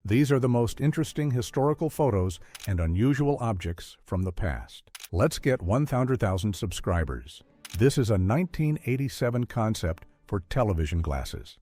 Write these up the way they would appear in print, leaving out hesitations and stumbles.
These are the most interesting historical photos and unusual objects from the past. Let's get 100,000 subscribers. This is a 1987 concept for television glasses.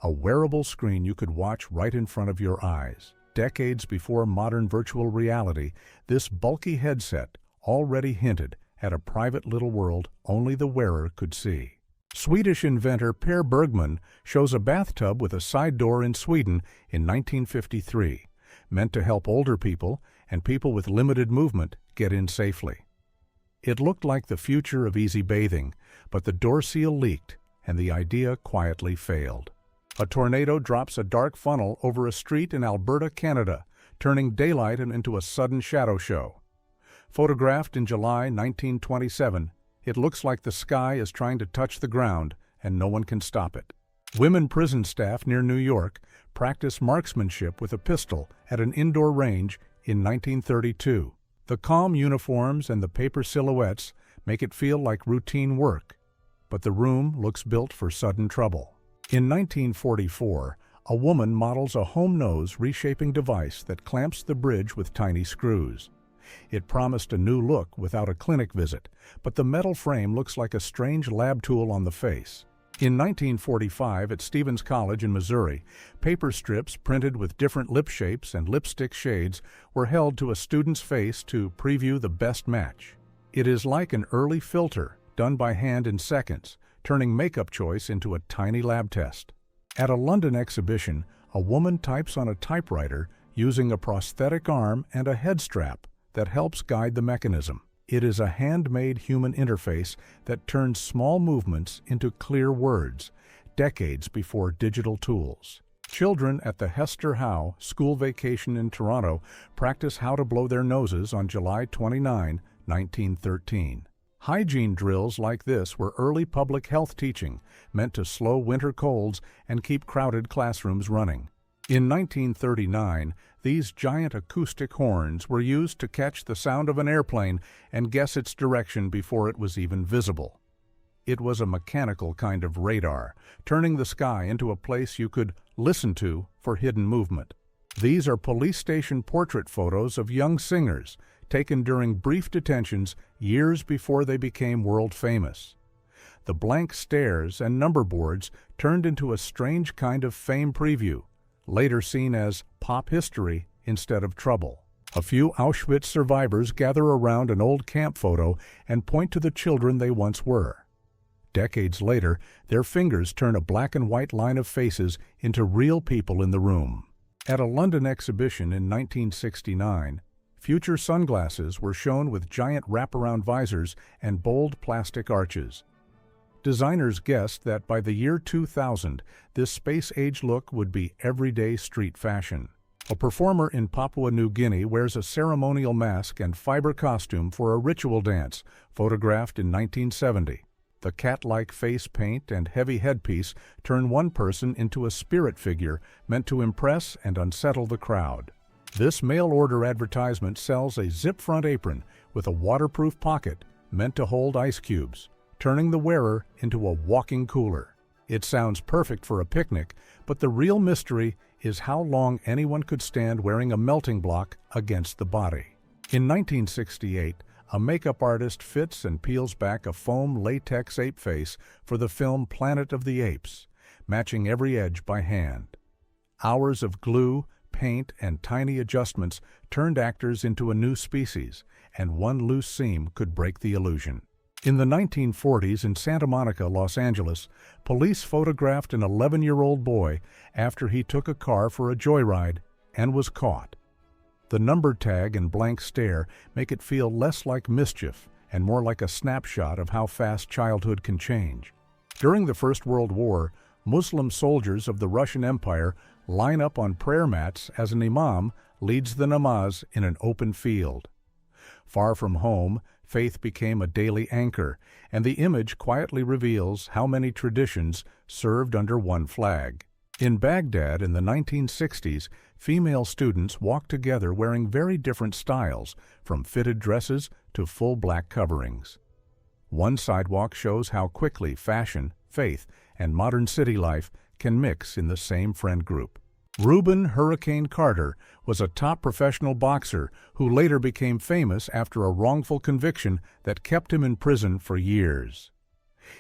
A wearable screen you could watch right in front of your eyes. Decades before modern virtual reality, this bulky headset already hinted at a private little world only the wearer could see. Swedish inventor Per Bergman shows a bathtub with a side door in Sweden in 1953, meant to help older people and people with limited movement get in safely. It looked like the future of easy bathing, but the door seal leaked and the idea quietly failed. A tornado drops a dark funnel over a street in Alberta, Canada, turning daylight into a sudden shadow show. Photographed in July 1927, it looks like the sky is trying to touch the ground and no one can stop it. Women prison staff near New York practice marksmanship with a pistol at an indoor range in 1932. The calm uniforms and the paper silhouettes make it feel like routine work, but the room looks built for sudden trouble. In 1944, a woman models a home nose reshaping device that clamps the bridge with tiny screws. It promised a new look without a clinic visit, but the metal frame looks like a strange lab tool on the face. In 1945, at Stevens College in Missouri, paper strips printed with different lip shapes and lipstick shades were held to a student's face to preview the best match. It is like an early filter done by hand in seconds, turning makeup choice into a tiny lab test. At a London exhibition, a woman types on a typewriter using a prosthetic arm and a head strap that helps guide the mechanism. It is a handmade human interface that turns small movements into clear words, decades before digital tools. Children at the Hester Howe School Vacation in Toronto practice how to blow their noses on July 29, 1913. Hygiene drills like this were early public health teaching, meant to slow winter colds and keep crowded classrooms running. In 1939, these giant acoustic horns were used to catch the sound of an airplane and guess its direction before it was even visible. It was a mechanical kind of radar, turning the sky into a place you could listen to for hidden movement. These are police station portrait photos of young singers, taken during brief detentions years before they became world famous. The blank stares and number boards turned into a strange kind of fame preview, later seen as pop history instead of trouble. A few Auschwitz survivors gather around an old camp photo and point to the children they once were. Decades later, their fingers turn a black and white line of faces into real people in the room. At a London exhibition in 1969, future sunglasses were shown with giant wraparound visors and bold plastic arches. Designers guessed that by the year 2000, this space-age look would be everyday street fashion. A performer in Papua New Guinea wears a ceremonial mask and fiber costume for a ritual dance, photographed in 1970. The cat-like face paint and heavy headpiece turn one person into a spirit figure meant to impress and unsettle the crowd. This mail-order advertisement sells a zip-front apron with a waterproof pocket meant to hold ice cubes, turning the wearer into a walking cooler. It sounds perfect for a picnic, but the real mystery is how long anyone could stand wearing a melting block against the body. In 1968, a makeup artist fits and peels back a foam latex ape face for the film Planet of the Apes, matching every edge by hand. Hours of glue, paint, and tiny adjustments turned actors into a new species, and one loose seam could break the illusion. In the 1940s in Santa Monica, Los Angeles, police photographed an 11-year-old boy after he took a car for a joyride and was caught. The number tag and blank stare make it feel less like mischief and more like a snapshot of how fast childhood can change. During the First World War, Muslim soldiers of the Russian Empire line up on prayer mats as an imam leads the namaz in an open field. Far from home, faith became a daily anchor, and the image quietly reveals how many traditions served under one flag. In Baghdad in the 1960s, female students walked together wearing very different styles, from fitted dresses to full black coverings. One sidewalk shows how quickly fashion, faith, and modern city life can mix in the same friend group. Reuben "Hurricane" Carter was a top professional boxer who later became famous after a wrongful conviction that kept him in prison for years.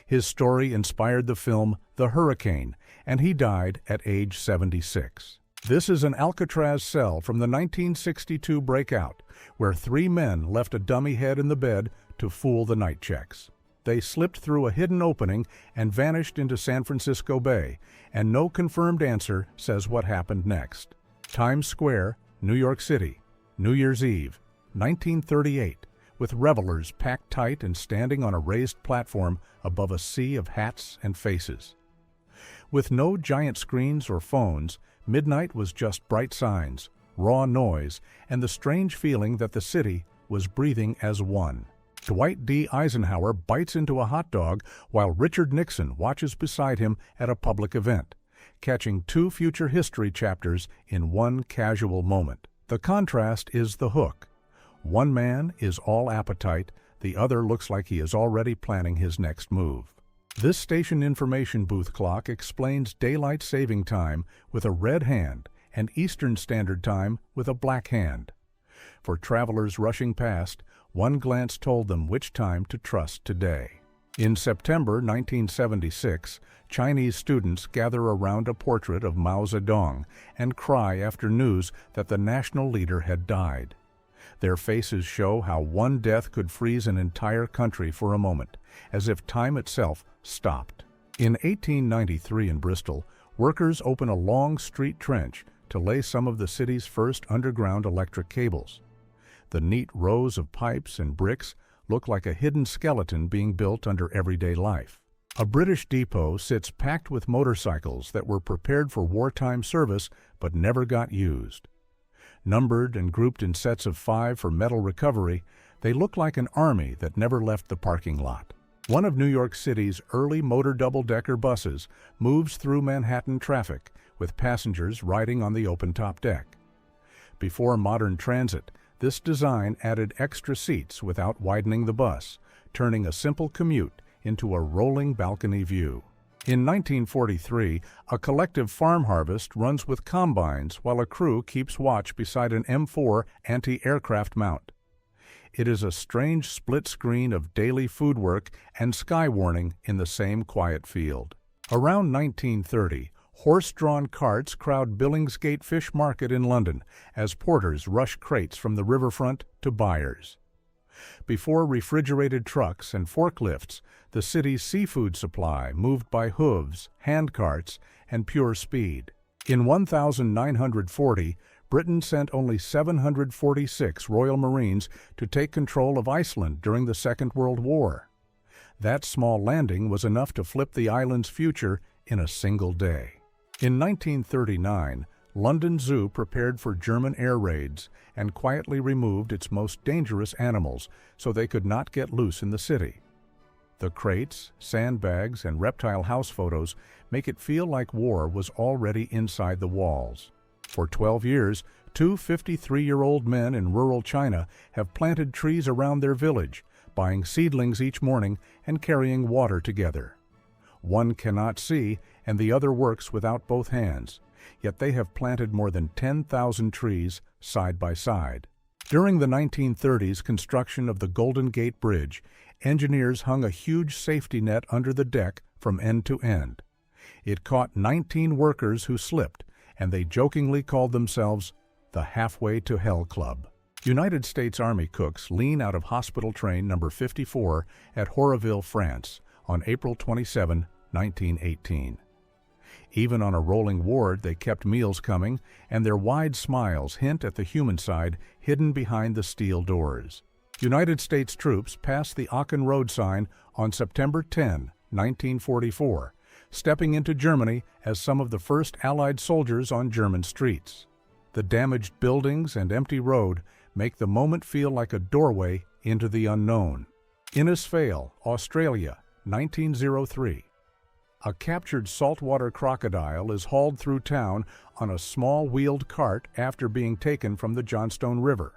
His story inspired the film The Hurricane, and he died at age 76. This is an Alcatraz cell from the 1962 breakout, where 3 men left a dummy head in the bed to fool the night checks. They slipped through a hidden opening and vanished into San Francisco Bay, and no confirmed answer says what happened next. Times Square, New York City, New Year's Eve, 1938, with revelers packed tight and standing on a raised platform above a sea of hats and faces. With no giant screens or phones, midnight was just bright signs, raw noise, and the strange feeling that the city was breathing as one. Dwight D. Eisenhower bites into a hot dog while Richard Nixon watches beside him at a public event, catching 2 future history chapters in one casual moment. The contrast is the hook. One man is all appetite, the other looks like he is already planning his next move. This station information booth clock explains daylight saving time with a red hand and Eastern Standard Time with a black hand. For travelers rushing past, one glance told them which time to trust today. In September 1976, Chinese students gather around a portrait of Mao Zedong and cry after news that the national leader had died. Their faces show how one death could freeze an entire country for a moment, as if time itself stopped. In 1893 in Bristol, workers open a long street trench to lay some of the city's first underground electric cables. The neat rows of pipes and bricks look like a hidden skeleton being built under everyday life. A British depot sits packed with motorcycles that were prepared for wartime service but never got used. Numbered and grouped in sets of 5 for metal recovery, they look like an army that never left the parking lot. One of New York City's early motor double-decker buses moves through Manhattan traffic with passengers riding on the open-top deck. Before modern transit, this design added extra seats without widening the bus, turning a simple commute into a rolling balcony view. In 1943, a collective farm harvest runs with combines while a crew keeps watch beside an M4 anti-aircraft mount. It is a strange split screen of daily food work and sky warning in the same quiet field. Around 1930, horse-drawn carts crowd Billingsgate Fish Market in London as porters rush crates from the riverfront to buyers. Before refrigerated trucks and forklifts, the city's seafood supply moved by hooves, hand carts, and pure speed. In 1940, Britain sent only 746 Royal Marines to take control of Iceland during the Second World War. That small landing was enough to flip the island's future in a single day. In 1939, London Zoo prepared for German air raids and quietly removed its most dangerous animals so they could not get loose in the city. The crates, sandbags, and reptile house photos make it feel like war was already inside the walls. For 12 years, 2 53-year-old men in rural China have planted trees around their village, buying seedlings each morning and carrying water together. One cannot see, and the other works without both hands, yet they have planted more than 10,000 trees side by side. During the 1930s construction of the Golden Gate Bridge, engineers hung a huge safety net under the deck from end to end. It caught 19 workers who slipped, and they jokingly called themselves the Halfway to Hell Club. United States Army cooks lean out of hospital train number 54 at Horoville, France, on April 27, 1918. Even on a rolling ward, they kept meals coming, and their wide smiles hint at the human side hidden behind the steel doors. United States troops passed the Aachen Road sign on September 10, 1944, stepping into Germany as some of the first Allied soldiers on German streets. The damaged buildings and empty road make the moment feel like a doorway into the unknown. Innisfail, Australia, 1903. A captured saltwater crocodile is hauled through town on a small wheeled cart after being taken from the Johnstone River.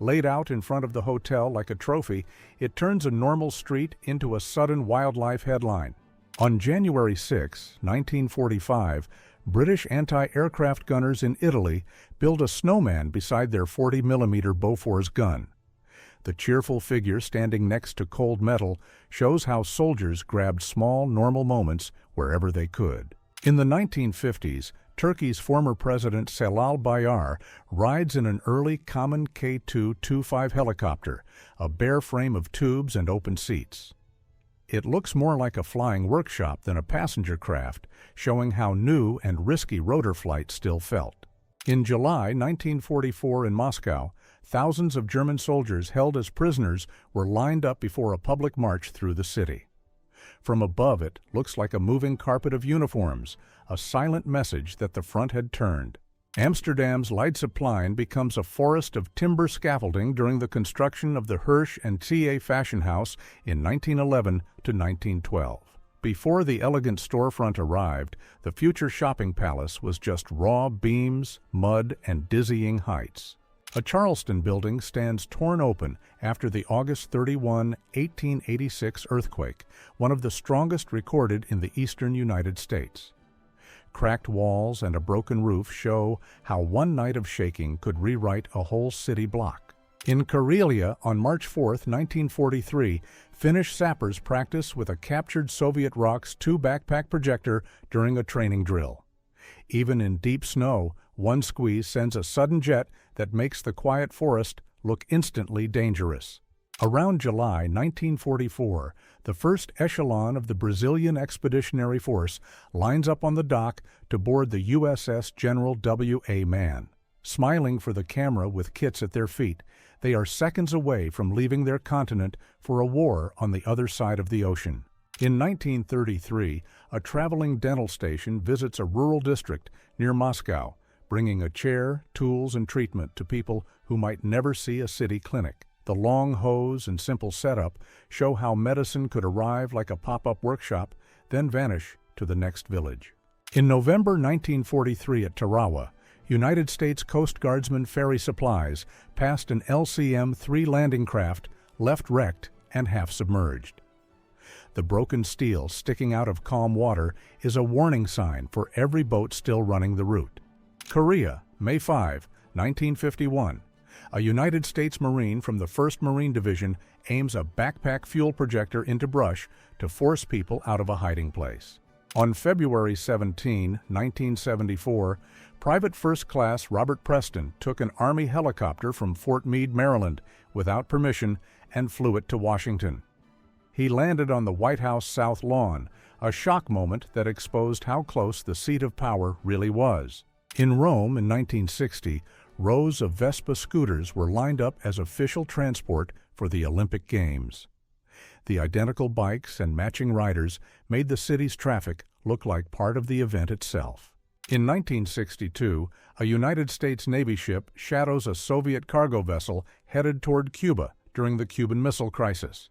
Laid out in front of the hotel like a trophy, it turns a normal street into a sudden wildlife headline. On January 6, 1945, British anti-aircraft gunners in Italy build a snowman beside their 40mm Bofors gun. The cheerful figure standing next to cold metal shows how soldiers grabbed small, normal moments wherever they could. In the 1950s, Turkey's former president Celal Bayar rides in an early common K-2-25 helicopter, a bare frame of tubes and open seats. It looks more like a flying workshop than a passenger craft, showing how new and risky rotor flight still felt. In July 1944 in Moscow, thousands of German soldiers held as prisoners were lined up before a public march through the city. From above it looks like a moving carpet of uniforms, a silent message that the front had turned. Amsterdam's Leidseplein becomes a forest of timber scaffolding during the construction of the Hirsch and Thier Fashion House in 1911 to 1912. Before the elegant storefront arrived, the future shopping palace was just raw beams, mud, and dizzying heights. A Charleston building stands torn open after the August 31, 1886 earthquake, one of the strongest recorded in the eastern United States. Cracked walls and a broken roof show how one night of shaking could rewrite a whole city block. In Karelia on March 4, 1943, Finnish sappers practice with a captured Soviet ROKS 2 backpack projector during a training drill. Even in deep snow, one squeeze sends a sudden jet that makes the quiet forest look instantly dangerous. Around July 1944, the first echelon of the Brazilian Expeditionary Force lines up on the dock to board the USS General W.A. Mann. Smiling for the camera with kits at their feet, they are seconds away from leaving their continent for a war on the other side of the ocean. In 1933, a traveling dental station visits a rural district near Moscow, bringing a chair, tools, and treatment to people who might never see a city clinic. The long hose and simple setup show how medicine could arrive like a pop-up workshop, then vanish to the next village. In November 1943 at Tarawa, United States Coast Guardsman Ferry Supplies passed an LCM-3 landing craft left wrecked and half submerged. The broken steel sticking out of calm water is a warning sign for every boat still running the route. Korea, May 5, 1951. A United States Marine from the 1st Marine Division aims a backpack fuel projector into brush to force people out of a hiding place. On February 17, 1974, Private First Class Robert Preston took an Army helicopter from Fort Meade, Maryland, without permission and flew it to Washington. He landed on the White House South Lawn, a shock moment that exposed how close the seat of power really was. In Rome in 1960, rows of Vespa scooters were lined up as official transport for the Olympic Games. The identical bikes and matching riders made the city's traffic look like part of the event itself. In 1962, a United States Navy ship shadows a Soviet cargo vessel headed toward Cuba during the Cuban Missile Crisis.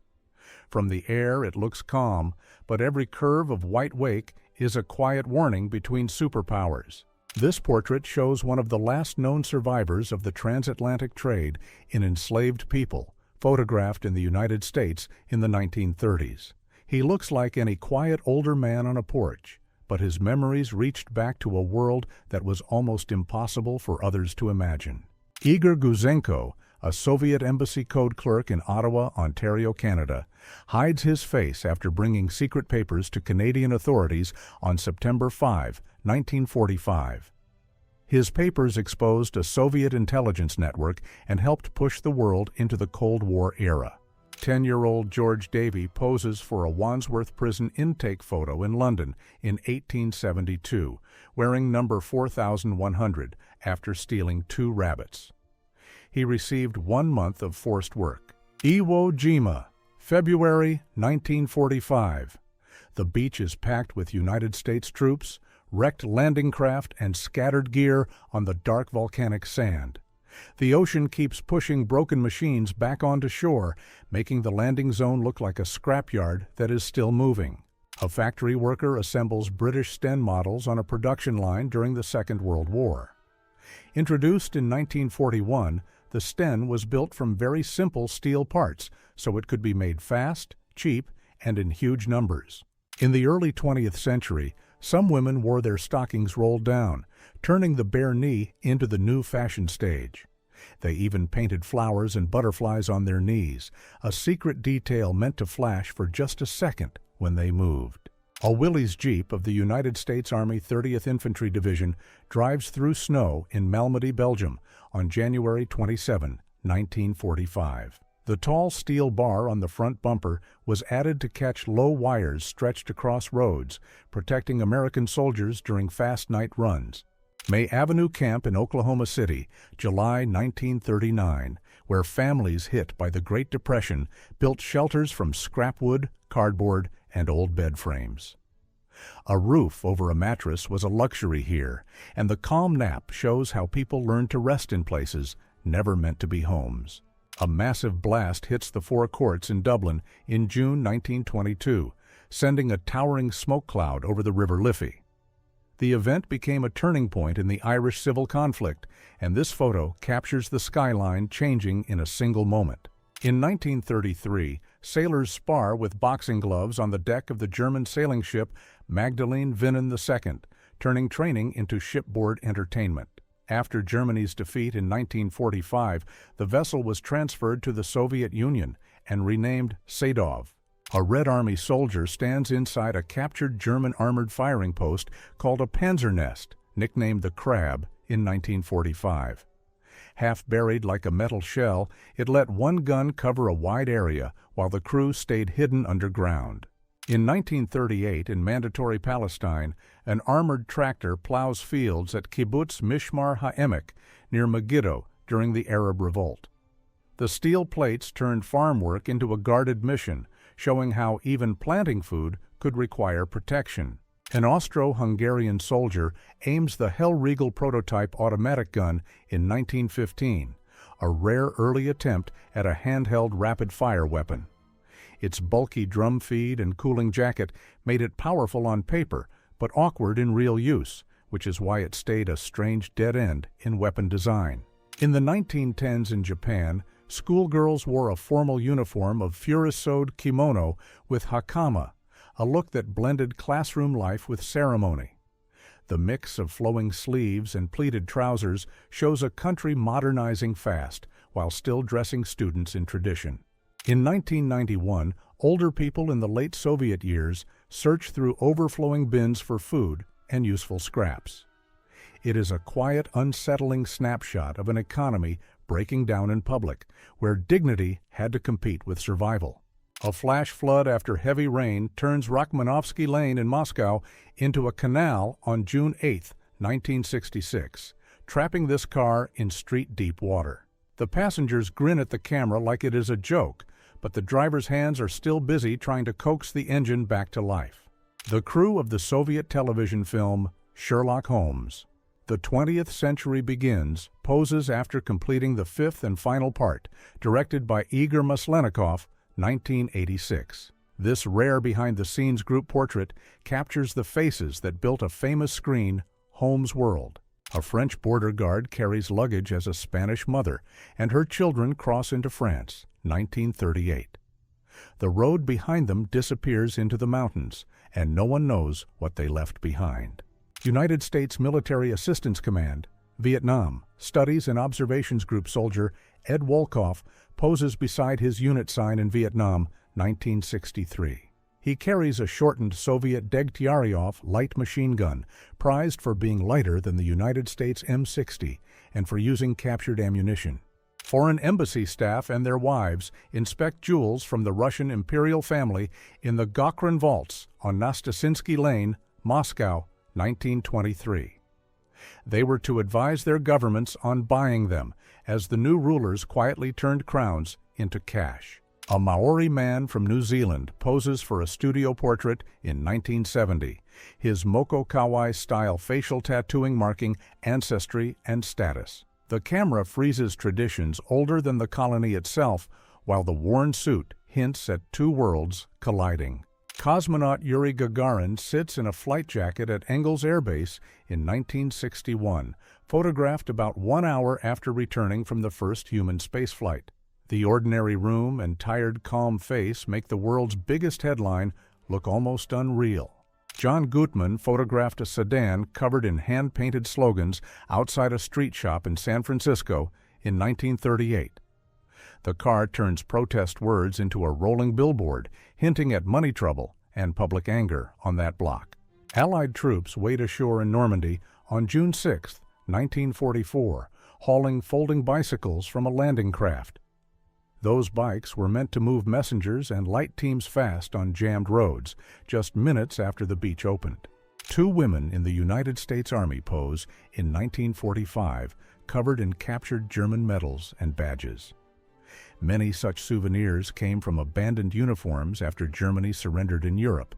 From the air it looks calm, but every curve of white wake is a quiet warning between superpowers. This portrait shows one of the last known survivors of the transatlantic trade in enslaved people, photographed in the United States in the 1930s. He looks like any quiet older man on a porch, but his memories reached back to a world that was almost impossible for others to imagine. Igor Guzenko, a Soviet embassy code clerk in Ottawa, Ontario, Canada, hides his face after bringing secret papers to Canadian authorities on September 5, 1945. His papers exposed a Soviet intelligence network and helped push the world into the Cold War era. 10-year-old George Davy poses for a Wandsworth prison intake photo in London in 1872, wearing number 4100 after stealing 2 rabbits. He received 1 month of forced work. Iwo Jima, February 1945. The beach is packed with United States troops, wrecked landing craft, and scattered gear on the dark volcanic sand. The ocean keeps pushing broken machines back onto shore, making the landing zone look like a scrapyard that is still moving. A factory worker assembles British Sten models on a production line during the Second World War. Introduced in 1941, the Sten was built from very simple steel parts, so it could be made fast, cheap, and in huge numbers. In the early 20th century, Some women wore their stockings rolled down, turning the bare knee into the new fashion stage. They even painted flowers and butterflies on their knees, a secret detail meant to flash for just a second when they moved. A Willys Jeep of the United States Army 30th Infantry Division drives through snow in Malmedy, Belgium, on January 27, 1945. The tall steel bar on the front bumper was added to catch low wires stretched across roads, protecting American soldiers during fast night runs. May Avenue Camp in Oklahoma City, July 1939, where families hit by the Great Depression built shelters from scrap wood, cardboard, and old bed frames. A roof over a mattress was a luxury here, and the calm nap shows how people learned to rest in places never meant to be homes. A massive blast hits the Four Courts in Dublin in June 1922, sending a towering smoke cloud over the River Liffey. The event became a turning point in the Irish civil conflict, and this photo captures the skyline changing in a single moment. In 1933, sailors spar with boxing gloves on the deck of the German sailing ship Magdalene Vinnen II, turning training into shipboard entertainment. After Germany's defeat in 1945, the vessel was transferred to the Soviet Union and renamed Sadov. A Red Army soldier stands inside a captured German armored firing post called a Panzer Nest, nicknamed the Crab, in 1945. Half buried like a metal shell, it let one gun cover a wide area while the crew stayed hidden underground. In 1938, in Mandatory Palestine, an armored tractor plows fields at Kibbutz Mishmar HaEmek near Megiddo during the Arab Revolt. The steel plates turned farm work into a guarded mission, showing how even planting food could require protection. An Austro-Hungarian soldier aims the Hellriegel prototype automatic gun in 1915, a rare early attempt at a handheld rapid-fire weapon. Its bulky drum feed and cooling jacket made it powerful on paper, but awkward in real use, which is why it stayed a strange dead end in weapon design. In the 1910s in Japan, schoolgirls wore a formal uniform of furisode kimono with hakama, a look that blended classroom life with ceremony. The mix of flowing sleeves and pleated trousers shows a country modernizing fast while still dressing students in tradition. In 1991, older people in the late Soviet years searched through overflowing bins for food and useful scraps. It is a quiet, unsettling snapshot of an economy breaking down in public, where dignity had to compete with survival. A flash flood after heavy rain turns Rachmanovsky Lane in Moscow into a canal on June 8, 1966, trapping this car in street-deep water. The passengers grin at the camera like it is a joke, but the driver's hands are still busy trying to coax the engine back to life. The crew of the Soviet television film Sherlock Holmes. The 20th Century Begins poses after completing the fifth and final part, directed by Igor Maslenikov, 1986. This rare behind-the-scenes group portrait captures the faces that built a famous screen, Holmes' World. A French border guard carries luggage as a Spanish mother, and her children cross into France, 1938. The road behind them disappears into the mountains, and no one knows what they left behind. United States Military Assistance Command, Vietnam, Studies and Observations Group soldier Ed Wolkoff poses beside his unit sign in Vietnam, 1963. He carries a shortened Soviet Degtyaryov light machine gun, prized for being lighter than the United States M60 and for using captured ammunition. Foreign embassy staff and their wives inspect jewels from the Russian imperial family in the Gokran Vaults on Nastasinsky Lane, Moscow, 1923. They were to advise their governments on buying them, as the new rulers quietly turned crowns into cash. A Maori man from New Zealand poses for a studio portrait in 1970, his Mokokawai-style facial tattooing marking ancestry and status. The camera freezes traditions older than the colony itself, while the worn suit hints at two worlds colliding. Cosmonaut Yuri Gagarin sits in a flight jacket at Engels Air Base in 1961, photographed about 1 hour after returning from the first human spaceflight. The ordinary room and tired, calm face make the world's biggest headline look almost unreal. John Gutman photographed a sedan covered in hand-painted slogans outside a street shop in San Francisco in 1938. The car turns protest words into a rolling billboard, hinting at money trouble and public anger on that block. Allied troops weighed ashore in Normandy on June 6, 1944, hauling folding bicycles from a landing craft. Those bikes were meant to move messengers and light teams fast on jammed roads, just minutes after the beach opened. 2 women in the United States Army pose in 1945, covered in captured German medals and badges. Many such souvenirs came from abandoned uniforms after Germany surrendered in Europe,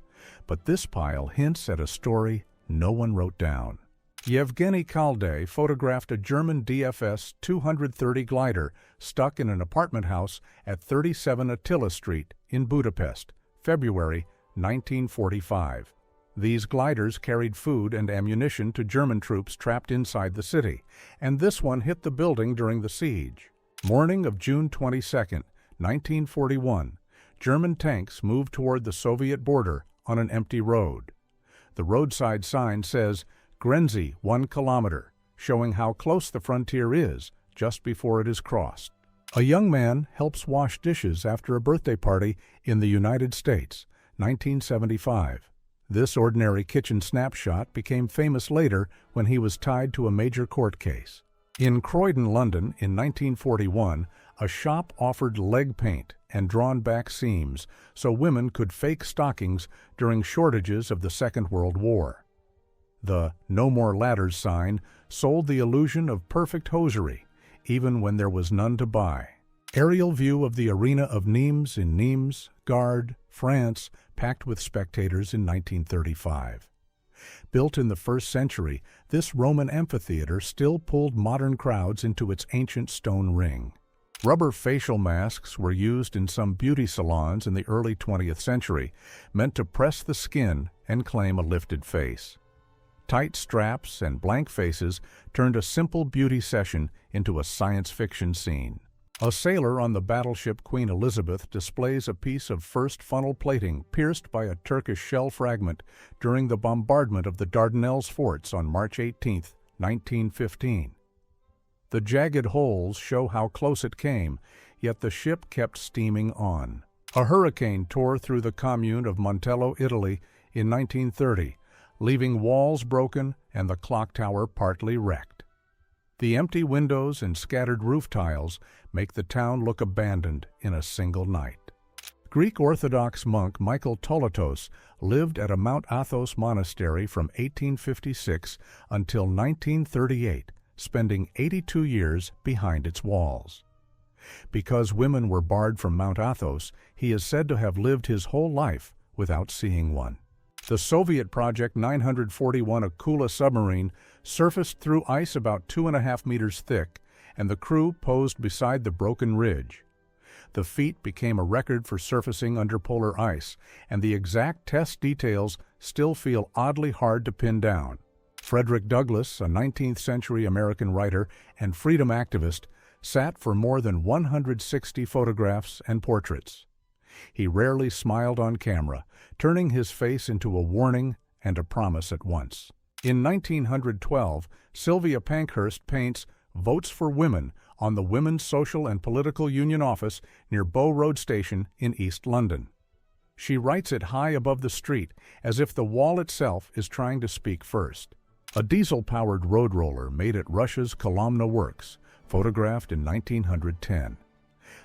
but this pile hints at a story no one wrote down. Yevgeny Kalday photographed a German DFS 230 glider stuck in an apartment house at 37 Attila Street in Budapest, February 1945. These gliders carried food and ammunition to German troops trapped inside the city, and this one hit the building during the siege. Morning of June 22, 1941, German tanks moved toward the Soviet border on an empty road. The roadside sign says, "Grenzy 1 kilometer," showing how close the frontier is just before it is crossed. A young man helps wash dishes after a birthday party in the United States, 1975. This ordinary kitchen snapshot became famous later when he was tied to a major court case. In Croydon, London, in 1941, a shop offered leg paint and drawn-back seams so women could fake stockings during shortages of the Second World War. The "No More Ladders" sign sold the illusion of perfect hosiery, even when there was none to buy. Aerial view of the arena of Nimes in Nimes, Gard, France, packed with spectators in 1935. Built in the 1st century, this Roman amphitheater still pulled modern crowds into its ancient stone ring. Rubber facial masks were used in some beauty salons in the early 20th century, meant to press the skin and claim a lifted face. Tight straps and blank faces turned a simple beauty session into a science fiction scene. A sailor on the battleship Queen Elizabeth displays a piece of first funnel plating pierced by a Turkish shell fragment during the bombardment of the Dardanelles forts on March 18, 1915. The jagged holes show how close it came, yet the ship kept steaming on. A hurricane tore through the commune of Montello, Italy in 1930, leaving walls broken and the clock tower partly wrecked. The empty windows and scattered roof tiles make the town look abandoned in a single night. Greek Orthodox monk Michael Tolatos lived at a Mount Athos monastery from 1856 until 1938, spending 82 years behind its walls. Because women were barred from Mount Athos, he is said to have lived his whole life without seeing one. The Soviet Project 941 Akula submarine surfaced through ice about 2.5 meters thick, and the crew posed beside the broken ridge. The feat became a record for surfacing under polar ice, and the exact test details still feel oddly hard to pin down. Frederick Douglass, a 19th-century American writer and freedom activist, sat for more than 160 photographs and portraits. He rarely smiled on camera, turning his face into a warning and a promise at once. In 1912, Sylvia Pankhurst paints "Votes for Women" on the Women's Social and Political Union office near Bow Road Station in East London. She writes it high above the street, as if the wall itself is trying to speak first. A diesel-powered road roller made at Russia's Kolomna Works, photographed in 1910.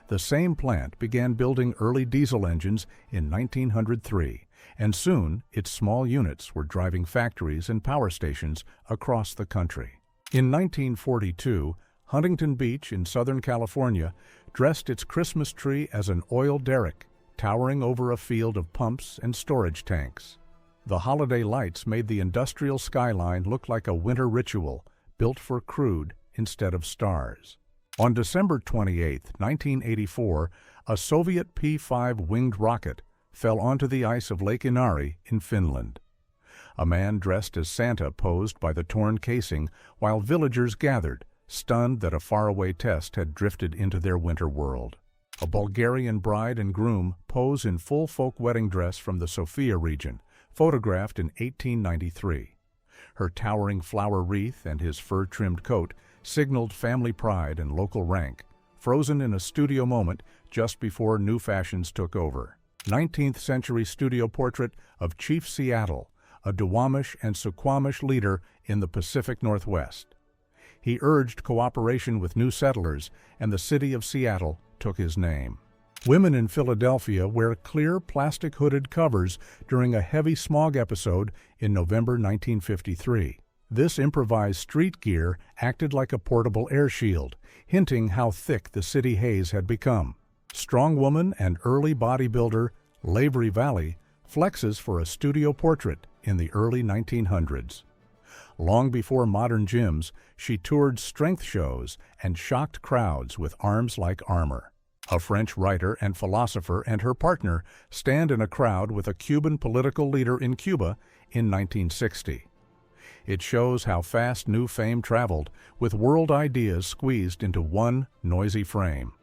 The same plant began building early diesel engines in 1903, and soon its small units were driving factories and power stations across the country. In 1942, Huntington Beach in Southern California dressed its Christmas tree as an oil derrick, towering over a field of pumps and storage tanks. The holiday lights made the industrial skyline look like a winter ritual, built for crude instead of stars. On December 28, 1984, a Soviet P-5 winged rocket fell onto the ice of Lake Inari in Finland. A man dressed as Santa posed by the torn casing while villagers gathered, stunned that a faraway test had drifted into their winter world. A Bulgarian bride and groom pose in full folk wedding dress from the Sofia region, photographed in 1893. Her towering flower wreath and his fur-trimmed coat signaled family pride and local rank, frozen in a studio moment just before new fashions took over. 19th-century studio portrait of Chief Seattle, a Duwamish and Suquamish leader in the Pacific Northwest. He urged cooperation with new settlers, and the city of Seattle took his name. Women in Philadelphia wear clear plastic-hooded covers during a heavy smog episode in November 1953. This improvised street gear acted like a portable air shield, hinting how thick the city haze had become. Strongwoman and early bodybuilder Lavery Valley flexes for a studio portrait in the early 1900s. Long before modern gyms, she toured strength shows and shocked crowds with arms like armor. A French writer and philosopher and her partner stand in a crowd with a Cuban political leader in Cuba in 1960. It shows how fast new fame traveled, with world ideas squeezed into one noisy frame.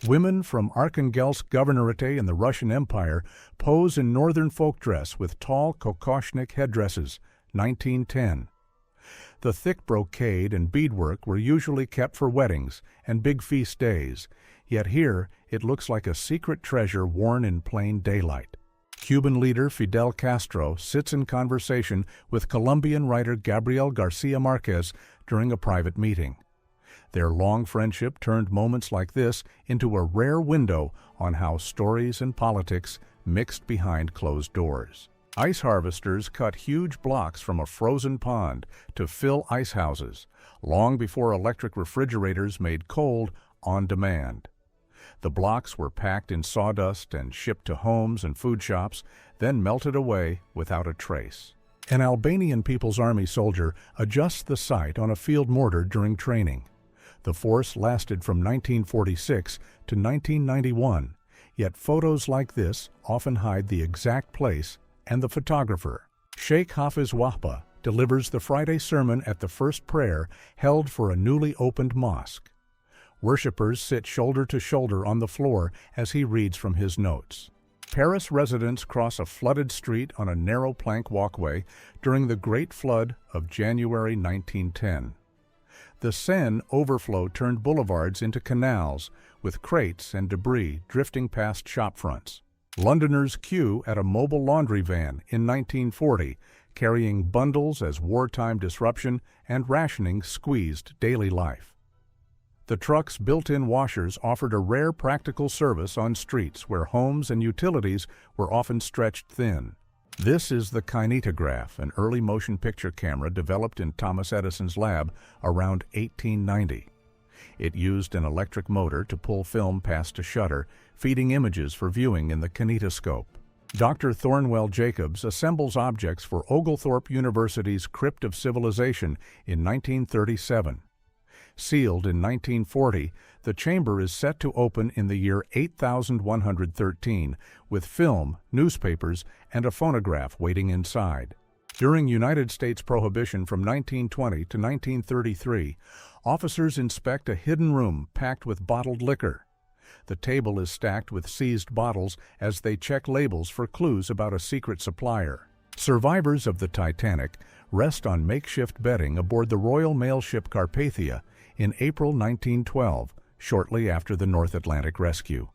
Women from Arkhangelsk Governorate in the Russian Empire pose in northern folk dress with tall kokoshnik headdresses, 1910. The thick brocade and beadwork were usually kept for weddings and big feast days, yet here it looks like a secret treasure worn in plain daylight. Cuban leader Fidel Castro sits in conversation with Colombian writer Gabriel Garcia Marquez during a private meeting. Their long friendship turned moments like this into a rare window on how stories and politics mixed behind closed doors. Ice harvesters cut huge blocks from a frozen pond to fill ice houses, long before electric refrigerators made cold on demand. The blocks were packed in sawdust and shipped to homes and food shops, then melted away without a trace. An Albanian People's Army soldier adjusts the sight on a field mortar during training. The force lasted from 1946 to 1991, yet photos like this often hide the exact place and the photographer. Sheikh Hafiz Wahba delivers the Friday sermon at the first prayer held for a newly opened mosque. Worshippers sit shoulder to shoulder on the floor as he reads from his notes. Paris residents cross a flooded street on a narrow plank walkway during the Great Flood of January 1910. The Seine overflow turned boulevards into canals, with crates and debris drifting past shopfronts. Londoners queue at a mobile laundry van in 1940, carrying bundles as wartime disruption and rationing squeezed daily life. The truck's built-in washers offered a rare practical service on streets where homes and utilities were often stretched thin. This is the kinetograph, an early motion picture camera developed in Thomas Edison's lab around 1890. It used an electric motor to pull film past a shutter, feeding images for viewing in the kinetoscope. Dr. Thornwell Jacobs assembles objects for Oglethorpe University's Crypt of Civilization in 1937. Sealed in 1940, the chamber is set to open in the year 8113, with film, newspapers, and a phonograph waiting inside. During United States Prohibition from 1920 to 1933, officers inspect a hidden room packed with bottled liquor. The table is stacked with seized bottles as they check labels for clues about a secret supplier. Survivors of the Titanic rest on makeshift bedding aboard the Royal Mail ship Carpathia in April 1912, shortly after the North Atlantic rescue.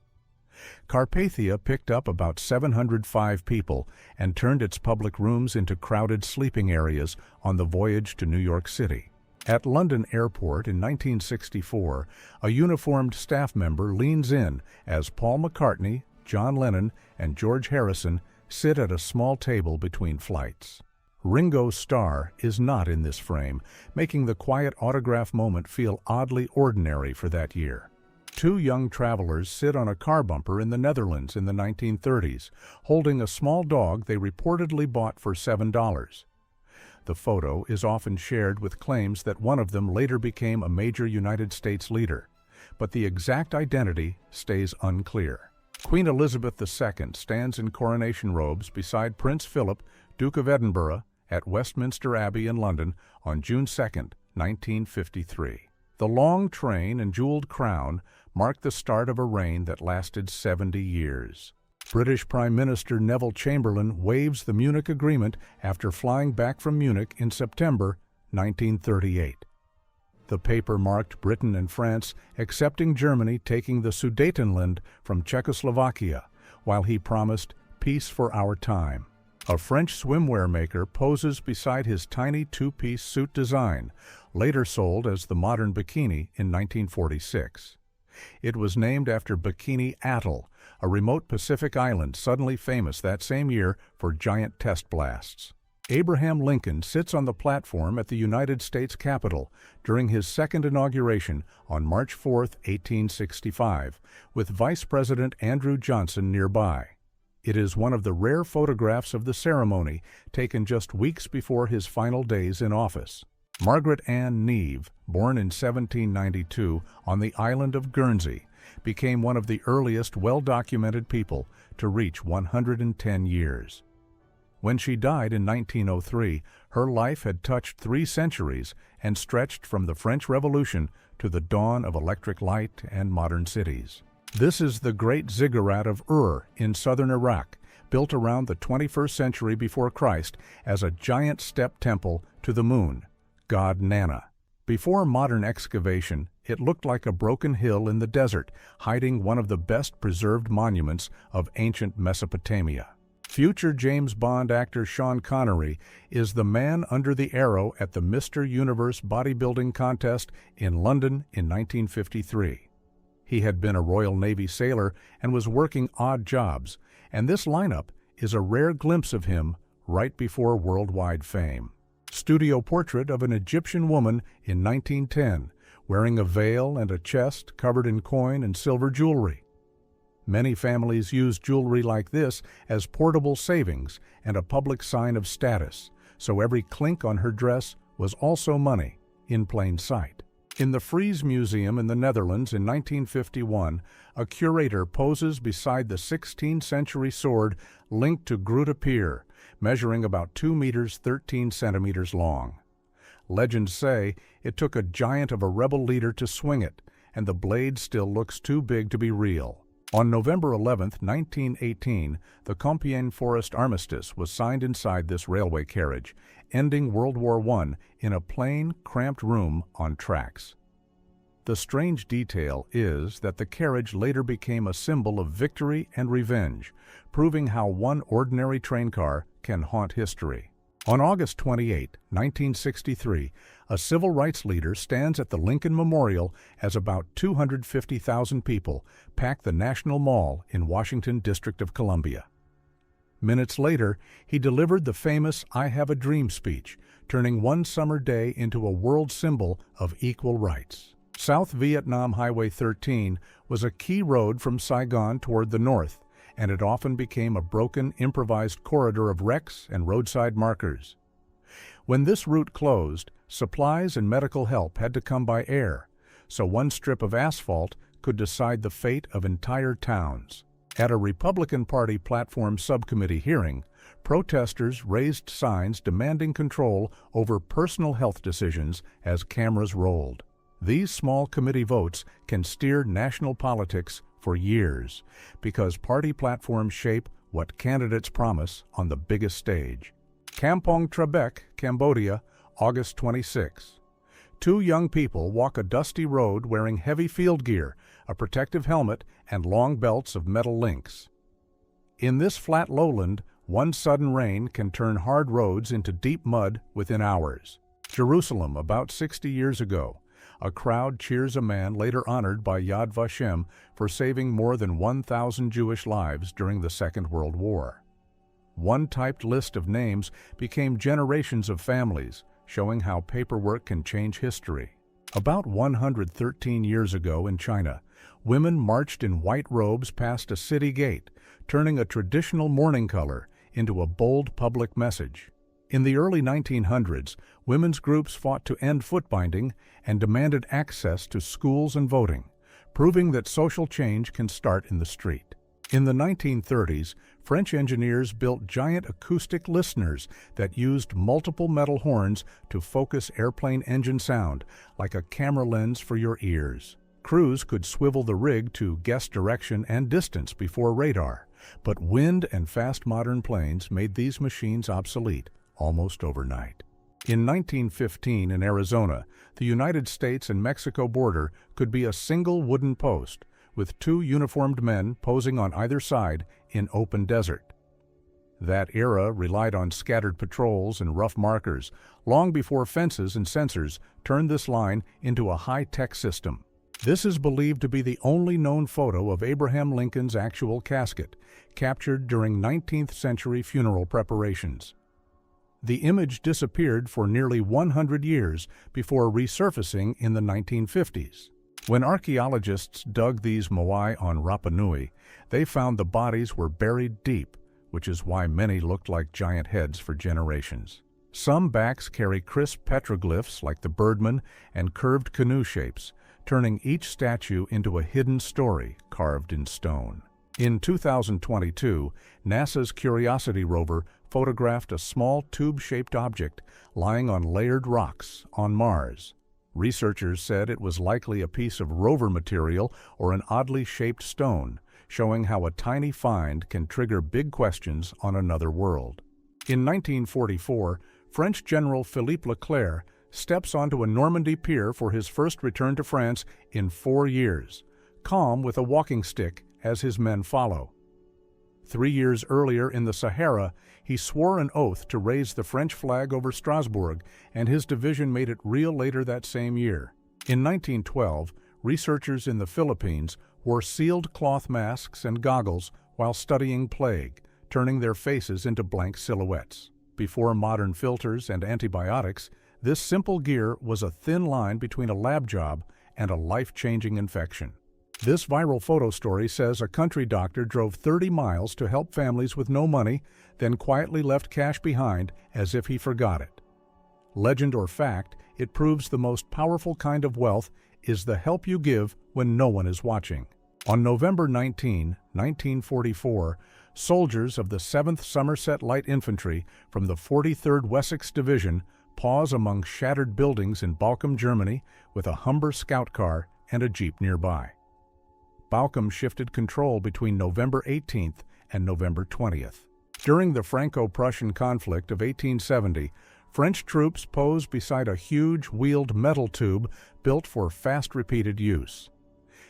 Carpathia picked up about 705 people and turned its public rooms into crowded sleeping areas on the voyage to New York City. At London Airport in 1964, a uniformed staff member leans in as Paul McCartney, John Lennon, and George Harrison sit at a small table between flights. Ringo Starr is not in this frame, making the quiet autograph moment feel oddly ordinary for that year. Two young travelers sit on a car bumper in the Netherlands in the 1930s, holding a small dog they reportedly bought for $7. The photo is often shared with claims that one of them later became a major United States leader, but the exact identity stays unclear. Queen Elizabeth II stands in coronation robes beside Prince Philip, Duke of Edinburgh, at Westminster Abbey in London on June 2, 1953. The long train and jeweled crown marked the start of a reign that lasted 70 years. British Prime Minister Neville Chamberlain waives the Munich Agreement after flying back from Munich in September 1938. The paper marked Britain and France accepting Germany taking the Sudetenland from Czechoslovakia, while he promised peace for our time. A French swimwear maker poses beside his tiny two-piece suit design, later sold as the modern bikini in 1946. It was named after Bikini Atoll, a remote Pacific island suddenly famous that same year for giant test blasts. Abraham Lincoln sits on the platform at the United States Capitol during his second inauguration on March 4, 1865, with Vice President Andrew Johnson nearby. It is one of the rare photographs of the ceremony taken just weeks before his final days in office. Margaret Ann Neve, born in 1792 on the island of Guernsey, became one of the earliest well-documented people to reach 110 years. When she died in 1903, her life had touched 3 centuries and stretched from the French Revolution to the dawn of electric light and modern cities. This is the Great Ziggurat of Ur in southern Iraq, built around the 21st century before Christ as a giant step temple to the moon, god Nana. Before modern excavation, it looked like a broken hill in the desert, hiding one of the best preserved monuments of ancient Mesopotamia. Future James Bond actor Sean Connery is the man under the arrow at the Mr. Universe bodybuilding contest in London in 1953. He had been a Royal Navy sailor and was working odd jobs, and this lineup is a rare glimpse of him right before worldwide fame. Studio portrait of an Egyptian woman in 1910, wearing a veil and a chest covered in coin and silver jewelry. Many families use jewelry like this as portable savings and a public sign of status, so every clink on her dress was also money, in plain sight. In the Fries Museum in the Netherlands in 1951, a curator poses beside the 16th century sword linked to Grote Pier, measuring about 2 meters 13 centimeters long. Legends say it took a giant of a rebel leader to swing it, and the blade still looks too big to be real. On November 11, 1918, the Compiègne Forest Armistice was signed inside this railway carriage, ending World War I in a plain, cramped room on tracks. The strange detail is that the carriage later became a symbol of victory and revenge, proving how one ordinary train car can haunt history. On August 28, 1963, a civil rights leader stands at the Lincoln Memorial as about 250,000 people pack the National Mall in Washington, District of Columbia. Minutes later, he delivered the famous "I Have a Dream" speech, turning one summer day into a world symbol of equal rights. South Vietnam Highway 13 was a key road from Saigon toward the north, and it often became a broken, improvised corridor of wrecks and roadside markers. When this route closed, supplies and medical help had to come by air, so one strip of asphalt could decide the fate of entire towns. At a Republican Party platform subcommittee hearing, protesters raised signs demanding control over personal health decisions as cameras rolled. These small committee votes can steer national politics for years because party platforms shape what candidates promise on the biggest stage. Kampong Trebek, Cambodia, August 26. 2 young people walk a dusty road wearing heavy field gear, a protective helmet, and long belts of metal links. In this flat lowland, one sudden rain can turn hard roads into deep mud within hours. Jerusalem, about 60 years ago. A crowd cheers a man later honored by Yad Vashem for saving more than 1,000 Jewish lives during the Second World War. One typed list of names became generations of families, showing how paperwork can change history. About 113 years ago in China, women marched in white robes past a city gate, turning a traditional mourning color into a bold public message. In the early 1900s, women's groups fought to end foot binding and demanded access to schools and voting, proving that social change can start in the street. In the 1930s, French engineers built giant acoustic listeners that used multiple metal horns to focus airplane engine sound, like a camera lens for your ears. Crews could swivel the rig to guess direction and distance before radar, but wind and fast modern planes made these machines obsolete almost overnight. In 1915 in Arizona, the United States and Mexico border could be a single wooden post, with two uniformed men posing on either side in open desert. That era relied on scattered patrols and rough markers, long before fences and sensors turned this line into a high-tech system. This is believed to be the only known photo of Abraham Lincoln's actual casket, captured during 19th century funeral preparations. The image disappeared for nearly 100 years before resurfacing in the 1950s. When archaeologists dug these moai on Rapa Nui, they found the bodies were buried deep, which is why many looked like giant heads for generations. Some backs carry crisp petroglyphs like the birdman and curved canoe shapes, turning each statue into a hidden story carved in stone. In 2022, NASA's Curiosity rover photographed a small tube-shaped object lying on layered rocks on Mars. Researchers said it was likely a piece of rover material or an oddly shaped stone, showing how a tiny find can trigger big questions on another world. In 1944, French General Philippe Leclerc steps onto a Normandy pier for his first return to France in 4 years, calm with a walking stick as his men follow. 3 years earlier in the Sahara, he swore an oath to raise the French flag over Strasbourg, and his division made it real later that same year. In 1912, researchers in the Philippines wore sealed cloth masks and goggles while studying plague, turning their faces into blank silhouettes. Before modern filters and antibiotics, this simple gear was a thin line between a lab job and a life-changing infection. This viral photo story says a country doctor drove 30 miles to help families with no money, then quietly left cash behind as if he forgot it. Legend or fact, it proves the most powerful kind of wealth is the help you give when no one is watching. On November 19, 1944, soldiers of the 7th Somerset Light Infantry from the 43rd Wessex Division pause among shattered buildings in Balcom, Germany, with a Humber scout car and a jeep nearby. Balcom shifted control between November 18th and November 20th. During the Franco-Prussian conflict of 1870, French troops posed beside a huge wheeled metal tube built for fast repeated use.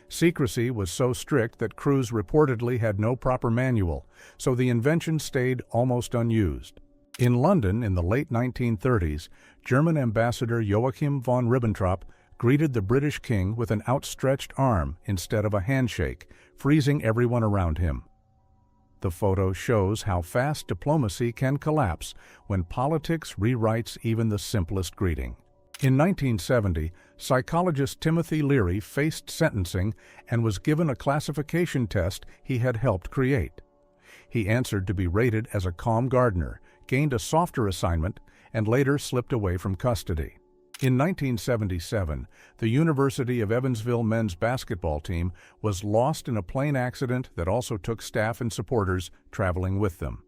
Secrecy was so strict that crews reportedly had no proper manual, so the invention stayed almost unused. In London in the late 1930s, German Ambassador Joachim von Ribbentrop greeted the British king with an outstretched arm instead of a handshake, freezing everyone around him. The photo shows how fast diplomacy can collapse when politics rewrites even the simplest greeting. In 1970, psychologist Timothy Leary faced sentencing and was given a classification test he had helped create. He answered to be rated as a calm gardener, gained a softer assignment, and later slipped away from custody. In 1977, the University of Evansville men's basketball team was lost in a plane accident that also took staff and supporters traveling with them.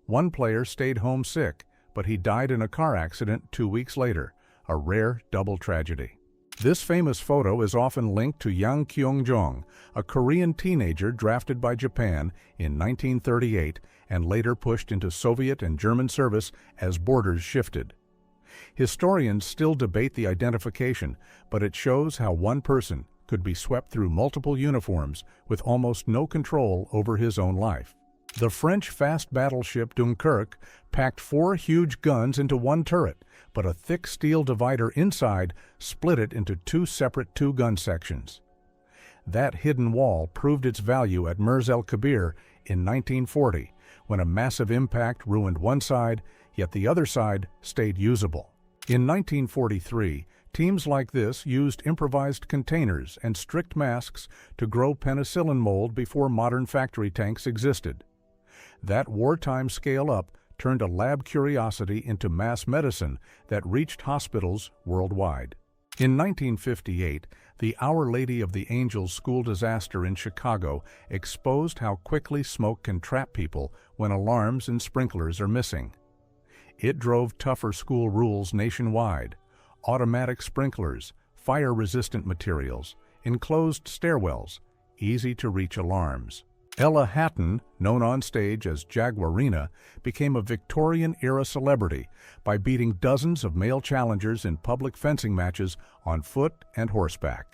One player stayed home sick, but he died in a car accident 2 weeks later, a rare double tragedy. This famous photo is often linked to Yang Kyung-jong, a Korean teenager drafted by Japan in 1938 and later pushed into Soviet and German service as borders shifted. Historians still debate the identification, but it shows how one person could be swept through multiple uniforms with almost no control over his own life. The French fast battleship Dunkirk packed 4 huge guns into one turret, but a thick steel divider inside split it into 2 separate 2-gun sections. That hidden wall proved its value at Mers el-Kabir in 1940, when a massive impact ruined one side, yet the other side stayed usable. In 1943, teams like this used improvised containers and strict masks to grow penicillin mold before modern factory tanks existed. That wartime scale-up turned a lab curiosity into mass medicine that reached hospitals worldwide. In 1958, the Our Lady of the Angels school disaster in Chicago exposed how quickly smoke can trap people when alarms and sprinklers are missing. It drove tougher school rules nationwide: automatic sprinklers, fire-resistant materials, enclosed stairwells, easy-to-reach alarms. Ella Hatton, known on stage as Jaguarina, became a Victorian-era celebrity by beating dozens of male challengers in public fencing matches on foot and horseback.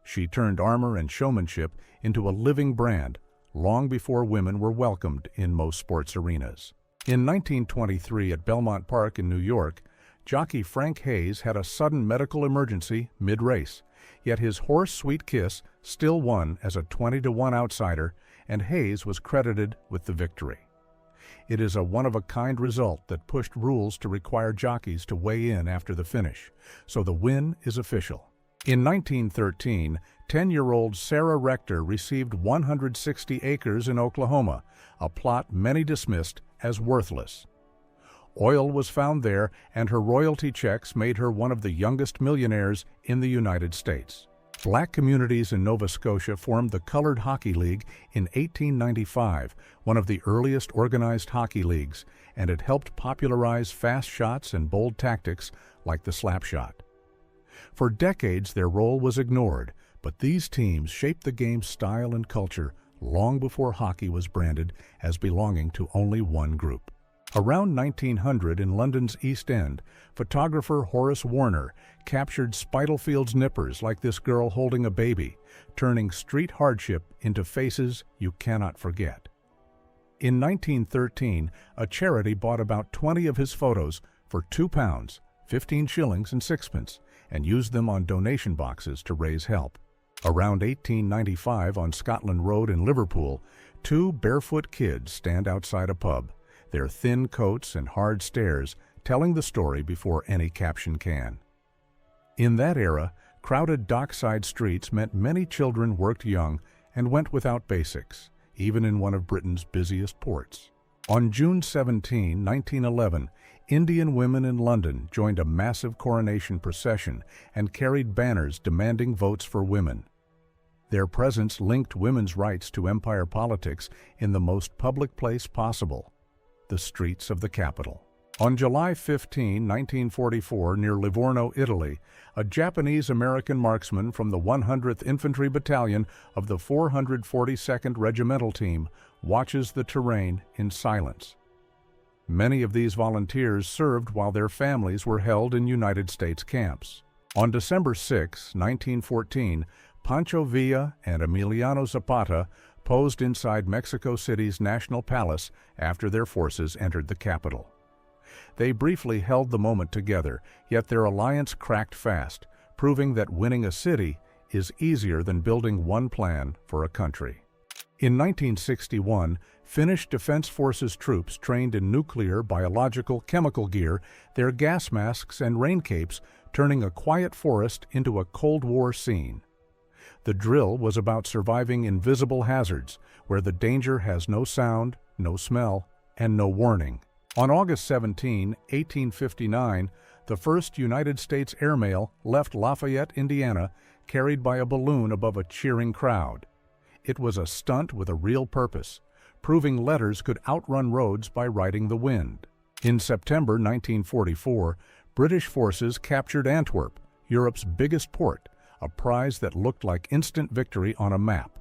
She turned armor and showmanship into a living brand long before women were welcomed in most sports arenas. In 1923 at Belmont Park in New York, jockey Frank Hayes had a sudden medical emergency mid-race, yet his horse Sweet Kiss still won as a 20-to-1 outsider, and Hayes was credited with the victory. It is a one-of-a-kind result that pushed rules to require jockeys to weigh in after the finish, so the win is official. In 1913, 10-year-old Sarah Rector received 160 acres in Oklahoma, a plot many dismissed as worthless. Oil was found there, and her royalty checks made her one of the youngest millionaires in the United States. Black communities in Nova Scotia formed the Colored Hockey League in 1895, one of the earliest organized hockey leagues, and it helped popularize fast shots and bold tactics like the slap shot. For decades, their role was ignored, but these teams shaped the game's style and culture long before hockey was branded as belonging to only one group. Around 1900 in London's East End, photographer Horace Warner captured Spitalfields nippers like this girl holding a baby, turning street hardship into faces you cannot forget. In 1913, a charity bought about 20 of his photos for £2, 15 shillings and sixpence, and used them on donation boxes to raise help. Around 1895 on Scotland Road in Liverpool, two barefoot kids stand outside a pub, their thin coats and hard stares telling the story before any caption can. In that era, crowded dockside streets meant many children worked young and went without basics, even in one of Britain's busiest ports. On June 17, 1911, Indian women in London joined a massive coronation procession and carried banners demanding votes for women. Their presence linked women's rights to empire politics in the most public place possible, the streets of the capital. On July 15, 1944, near Livorno, Italy, a Japanese-American marksman from the 100th Infantry Battalion of the 442nd Regimental Team watches the terrain in silence. Many of these volunteers served while their families were held in United States camps. On December 6, 1914, Pancho Villa and Emiliano Zapata posed inside Mexico City's National Palace after their forces entered the capital. They briefly held the moment together, yet their alliance cracked fast, proving that winning a city is easier than building one plan for a country. In 1961, Finnish Defense Forces troops trained in nuclear, biological, chemical gear, their gas masks and rain capes, turning a quiet forest into a Cold War scene. The drill was about surviving invisible hazards, where the danger has no sound, no smell, and no warning. On August 17, 1859, the first United States airmail left Lafayette, Indiana, carried by a balloon above a cheering crowd. It was a stunt with a real purpose, proving letters could outrun roads by riding the wind. In September 1944, British forces captured Antwerp, Europe's biggest port, a prize that looked like instant victory on a map.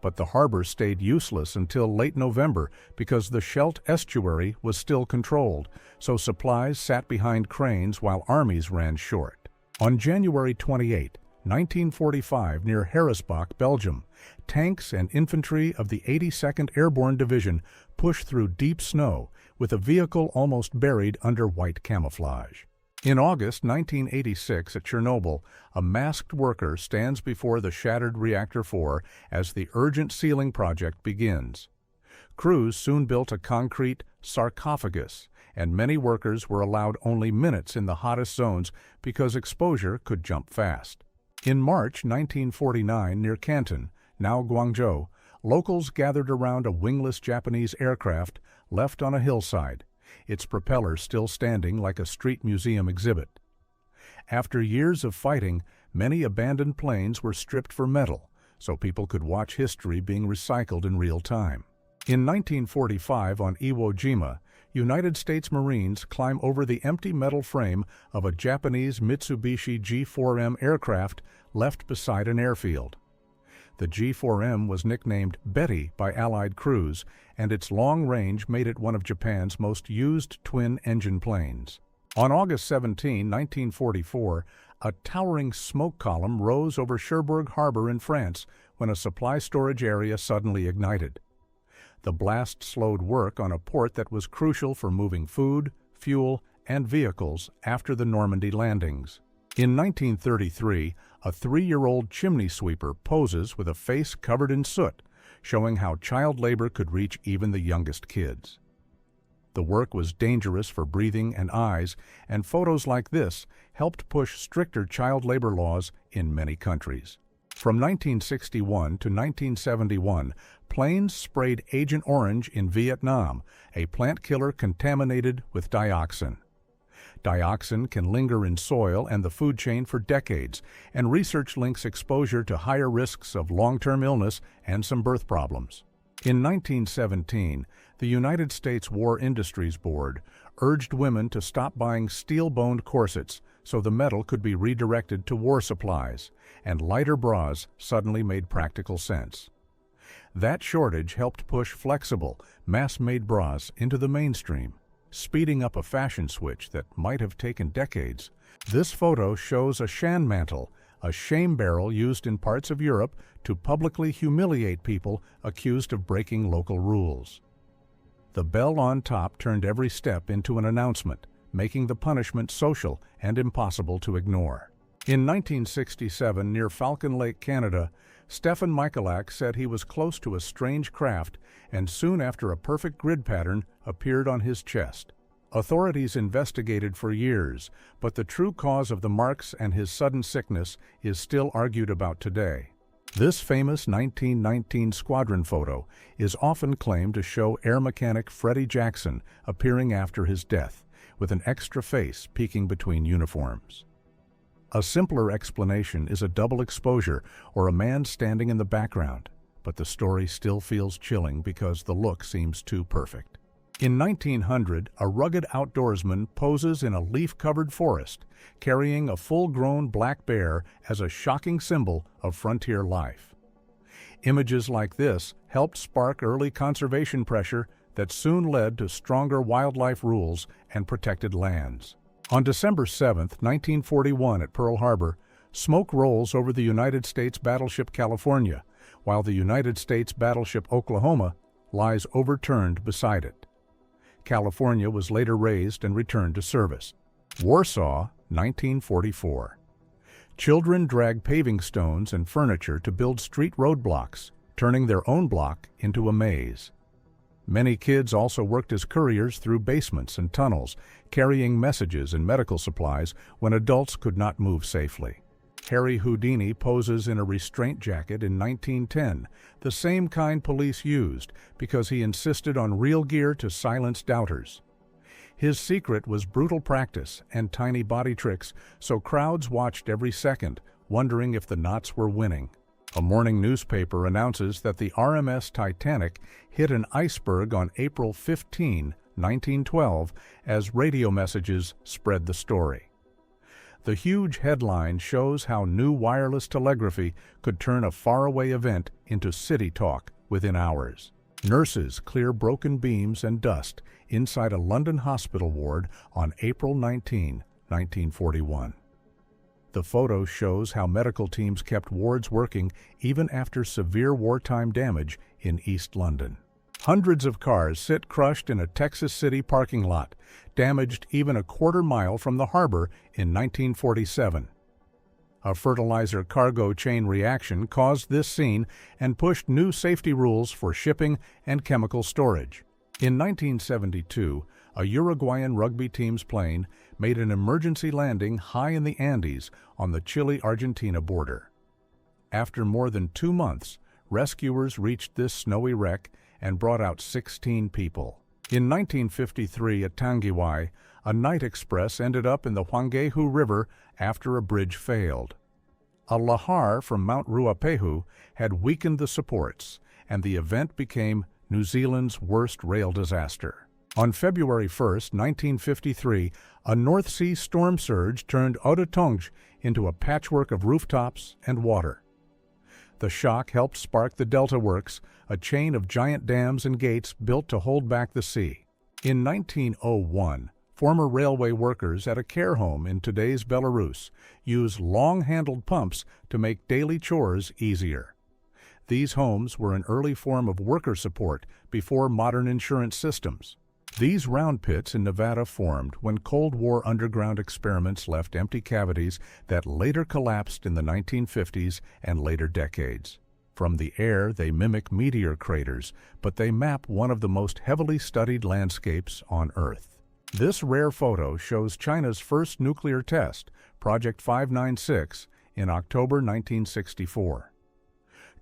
But the harbor stayed useless until late November because the Scheldt estuary was still controlled, so supplies sat behind cranes while armies ran short. On January 28, 1945, near Harrisbach, Belgium, tanks and infantry of the 82nd Airborne Division pushed through deep snow with a vehicle almost buried under white camouflage. In August 1986 at Chernobyl, a masked worker stands before the shattered Reactor 4 as the urgent sealing project begins. Crews soon built a concrete sarcophagus, and many workers were allowed only minutes in the hottest zones because exposure could jump fast. In March 1949, near Canton, now Guangzhou, locals gathered around a wingless Japanese aircraft left on a hillside, its propeller still standing like a street museum exhibit. After years of fighting, many abandoned planes were stripped for metal, so people could watch history being recycled in real time. In 1945 on Iwo Jima, United States Marines climb over the empty metal frame of a Japanese Mitsubishi G4M aircraft left beside an airfield. The G4M was nicknamed Betty by Allied crews, and its long range made it one of Japan's most used twin-engine planes. On August 17, 1944, a towering smoke column rose over Cherbourg Harbor in France when a supply storage area suddenly ignited. The blast slowed work on a port that was crucial for moving food, fuel, and vehicles after the Normandy landings. In 1933, a 3-year-old chimney sweeper poses with a face covered in soot, showing how child labor could reach even the youngest kids. The work was dangerous for breathing and eyes, and photos like this helped push stricter child labor laws in many countries. From 1961 to 1971, planes sprayed Agent Orange in Vietnam, a plant killer contaminated with dioxin. Dioxin can linger in soil and the food chain for decades, and research links exposure to higher risks of long-term illness and some birth problems. In 1917, the United States War Industries Board urged women to stop buying steel-boned corsets so the metal could be redirected to war supplies, and lighter bras suddenly made practical sense. That shortage helped push flexible, mass-made bras into the mainstream, speeding up a fashion switch that might have taken decades. This photo shows a shan mantle, a shame barrel used in parts of Europe to publicly humiliate people accused of breaking local rules. The bell on top turned every step into an announcement, making the punishment social and impossible to ignore. In 1967, near Falcon Lake, Canada, Stefan Michalak said he was close to a strange craft, and soon after a perfect grid pattern appeared on his chest. Authorities investigated for years, but the true cause of the marks and his sudden sickness is still argued about today. This famous 1919 squadron photo is often claimed to show Air Mechanic Freddie Jackson appearing after his death, with an extra face peeking between uniforms. A simpler explanation is a double exposure or a man standing in the background, but the story still feels chilling because the look seems too perfect. In 1900, a rugged outdoorsman poses in a leaf-covered forest, carrying a full-grown black bear as a shocking symbol of frontier life. Images like this helped spark early conservation pressure that soon led to stronger wildlife rules and protected lands. On December 7, 1941, at Pearl Harbor, smoke rolls over the United States battleship California, while the United States battleship Oklahoma lies overturned beside it. California was later raised and returned to service. Warsaw, 1944. Children drag paving stones and furniture to build street roadblocks, turning their own block into a maze. Many kids also worked as couriers through basements and tunnels, carrying messages and medical supplies when adults could not move safely. Harry Houdini poses in a restraint jacket in 1910, the same kind police used because he insisted on real gear to silence doubters. His secret was brutal practice and tiny body tricks, so crowds watched every second, wondering if the knots were winning. A morning newspaper announces that the RMS Titanic hit an iceberg on April 15, 1912, as radio messages spread the story. The huge headline shows how new wireless telegraphy could turn a faraway event into city talk within hours. Nurses clear broken beams and dust inside a London hospital ward on April 19, 1941. The photo shows how medical teams kept wards working even after severe wartime damage in East London. Hundreds of cars sit crushed in a Texas City parking lot, damaged even a quarter-mile from the harbor in 1947. A fertilizer cargo chain reaction caused this scene and pushed new safety rules for shipping and chemical storage. In 1972, a Uruguayan rugby team's plane made an emergency landing high in the Andes on the Chile-Argentina border. After more than 2 months, rescuers reached this snowy wreck and brought out 16 people. In 1953 at Tangiwai, a night express ended up in the Huanghehu River after a bridge failed. A lahar from Mount Ruapehu had weakened the supports, and the event became New Zealand's worst rail disaster. On February 1, 1953, a North Sea storm surge turned Oudetong into a patchwork of rooftops and water. The shock helped spark the Delta Works, a chain of giant dams and gates built to hold back the sea. In 1901, former railway workers at a care home in today's Belarus used long-handled pumps to make daily chores easier. These homes were an early form of worker support before modern insurance systems. These round pits in Nevada formed when Cold War underground experiments left empty cavities that later collapsed in the 1950s and later decades. From the air, they mimic meteor craters, but they map one of the most heavily studied landscapes on Earth. This rare photo shows China's first nuclear test, Project 596, in October 1964.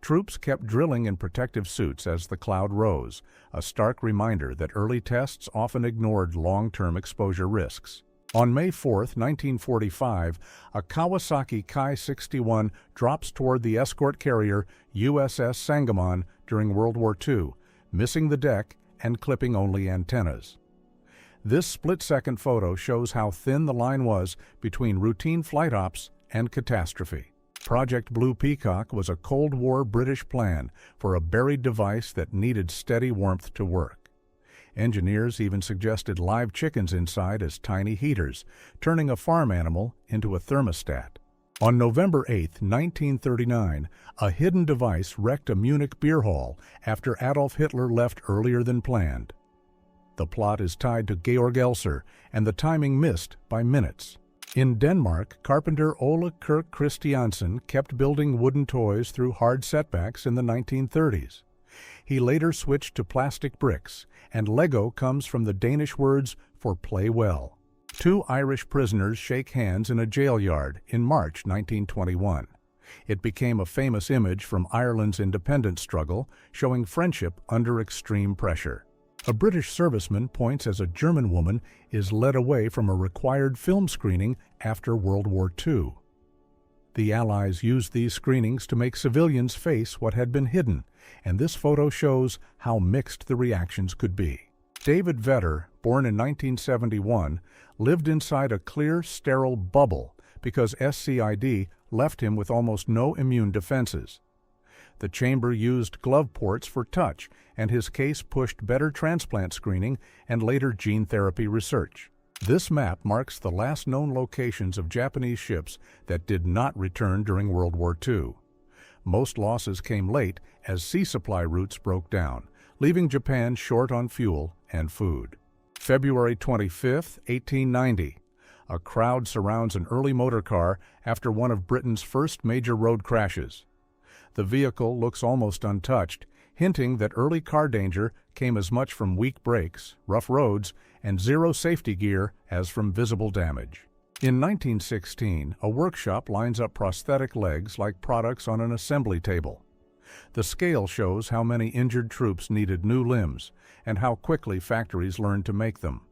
Troops kept drilling in protective suits as the cloud rose, a stark reminder that early tests often ignored long-term exposure risks. On May 4, 1945, a Kawasaki Ki-61 drops toward the escort carrier USS Sangamon during World War II, missing the deck and clipping only antennas. This split-second photo shows how thin the line was between routine flight ops and catastrophe. Project Blue Peacock was a Cold War British plan for a buried device that needed steady warmth to work. Engineers even suggested live chickens inside as tiny heaters, turning a farm animal into a thermostat. On November 8, 1939, a hidden device wrecked a Munich beer hall after Adolf Hitler left earlier than planned. The plot is tied to Georg Elser, and the timing missed by minutes. In Denmark, carpenter Ole Kirk Christiansen kept building wooden toys through hard setbacks in the 1930s. He later switched to plastic bricks, and Lego comes from the Danish words for play well. Two Irish prisoners shake hands in a jail yard in March 1921. It became a famous image from Ireland's independence struggle, showing friendship under extreme pressure. A British serviceman points as a German woman is led away from a required film screening after World War II. The Allies used these screenings to make civilians face what had been hidden, and this photo shows how mixed the reactions could be. David Vetter, born in 1971, lived inside a clear, sterile bubble because SCID left him with almost no immune defenses. The chamber used glove ports for touch, and his case pushed better transplant screening and later gene therapy research. This map marks the last known locations of Japanese ships that did not return during World War II. Most losses came late as sea supply routes broke down, leaving Japan short on fuel and food. February 25, 1890. A crowd surrounds an early motor car after one of Britain's first major road crashes. The vehicle looks almost untouched, hinting that early car danger came as much from weak brakes, rough roads, and zero safety gear as from visible damage. In 1916, a workshop lines up prosthetic legs like products on an assembly table. The scale shows how many injured troops needed new limbs and how quickly factories learned to make them.